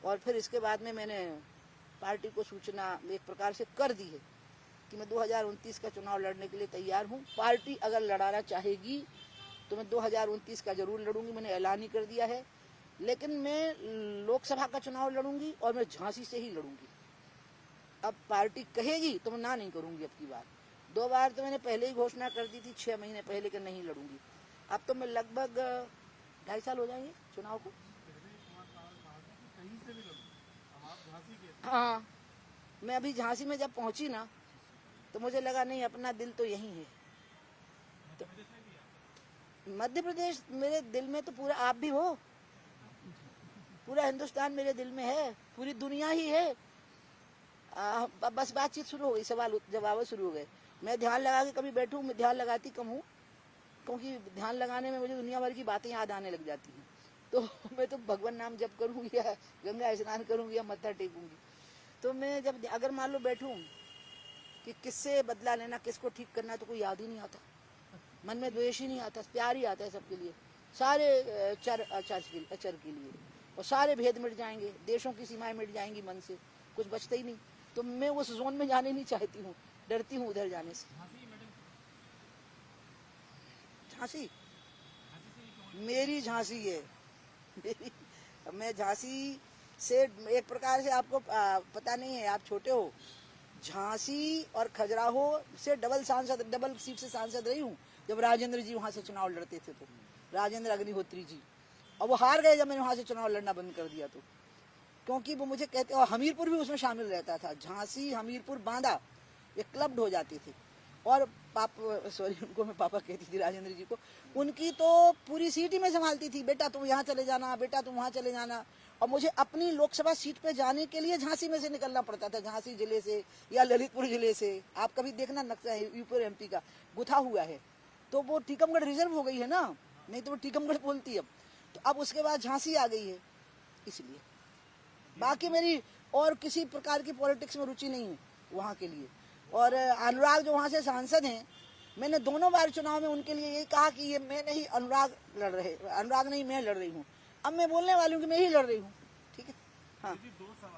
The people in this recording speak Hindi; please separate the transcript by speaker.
Speaker 1: और फिर इसके बाद में मैंने पार्टी को सूचना एक प्रकार से कर दी है कि मैं 2029 का चुनाव लड़ने के लिए तैयार हूँ। पार्टी अगर लड़ाना चाहेगी तो मैं 2029 का जरूर लड़ूंगी, मैंने ऐलान ही कर दिया है। लेकिन मैं लोकसभा का चुनाव लड़ूंगी और मैं झांसी से ही लड़ूंगी। अब पार्टी कहेगी तो मैं ना नहीं करूंगी। अब की बार 2 बार तो मैंने पहले ही घोषणा कर दी थी 6 महीने पहले कि नहीं लड़ूंगी। अब तो मैं लगभग 2.5 साल हो जाएंगे चुनाव को। हाँ, मैं अभी झांसी में जब पहुंची ना तो मुझे लगा नहीं, अपना दिल तो यही है। तो मध्य प्रदेश मेरे दिल में तो पूरा आप भी हो, पूरा हिंदुस्तान मेरे दिल में है, पूरी दुनिया ही है। बस बातचीत शुरू हो गई, सवाल जवाब शुरू हो गए। मैं ध्यान लगा के कभी बैठूं, मैं ध्यान लगाती कम हूँ, क्योंकि ध्यान लगाने में मुझे दुनिया भर की बातें याद आने लग जाती हैं। तो मैं तो भगवान नाम जप करूंगी या गंगा स्नान करूंगी या मत्था टेकूंगी। तो मैं जब अगर मान लो बैठूं कि किससे बदला लेना, किसको ठीक करना, तो कोई याद ही नहीं आता, मन में द्वेष ही नहीं आता, प्यार ही आता है सबके लिए, सारे चर अचर के लिए। और सारे भेद मिट जाएंगे, देशों की सीमाएं मिट जाएंगी, मन से कुछ बचता ही नहीं। तो मैं उस जोन में जाने नहीं चाहती हूँ, डरती हूँ उधर जाने से। झांसी मेरी झांसी है, मेरी। मैं झांसी से एक प्रकार से आपको पता नहीं है, आप छोटे हो, झांसी और खजुराहो से डबल सीट से सांसद रही हूँ। जब राजेंद्र जी वहां से चुनाव लड़ते थे, तो राजेंद्र अग्निहोत्री जी, और वो हार गए जब मैंने वहां से चुनाव लड़ना बंद कर दिया। तो क्योंकि वो मुझे कहते, और हमीरपुर भी उसमें शामिल रहता था, झांसी हमीरपुर बांदा ये क्लब्ड हो जाते थे। और उनको मैं पापा कहती थी, राजेंद्र जी को। उनकी तो पूरी सीट ही मैं संभालती थी, बेटा तुम यहाँ चले जाना, बेटा तुम वहाँ चले जाना। और मुझे अपनी लोकसभा सीट पे जाने के लिए झांसी में से निकलना पड़ता था, झांसी जिले से या ललितपुर जिले से। आप कभी देखना नक्शा है यूपी और एमपी का गुथा हुआ है, तो वो टीकमगढ़ रिजर्व हो गई है ना, नहीं तो वो टीकमगढ़ बोलती है अब। तो अब उसके बाद झांसी आ गई है, इसलिए। बाकी मेरी और किसी प्रकार की पॉलिटिक्स में रुचि नहीं है वहाँ के लिए। और अनुराग जो वहाँ से सांसद हैं, मैंने दोनों बार चुनाव में उनके लिए यही कहा कि ये मैं नहीं, अनुराग लड़ रहे, अनुराग नहीं मैं लड़ रही हूँ। अब मैं बोलने वाली हूँ कि मैं ही लड़ रही हूँ, ठीक है। हाँ,
Speaker 2: 2 सवाल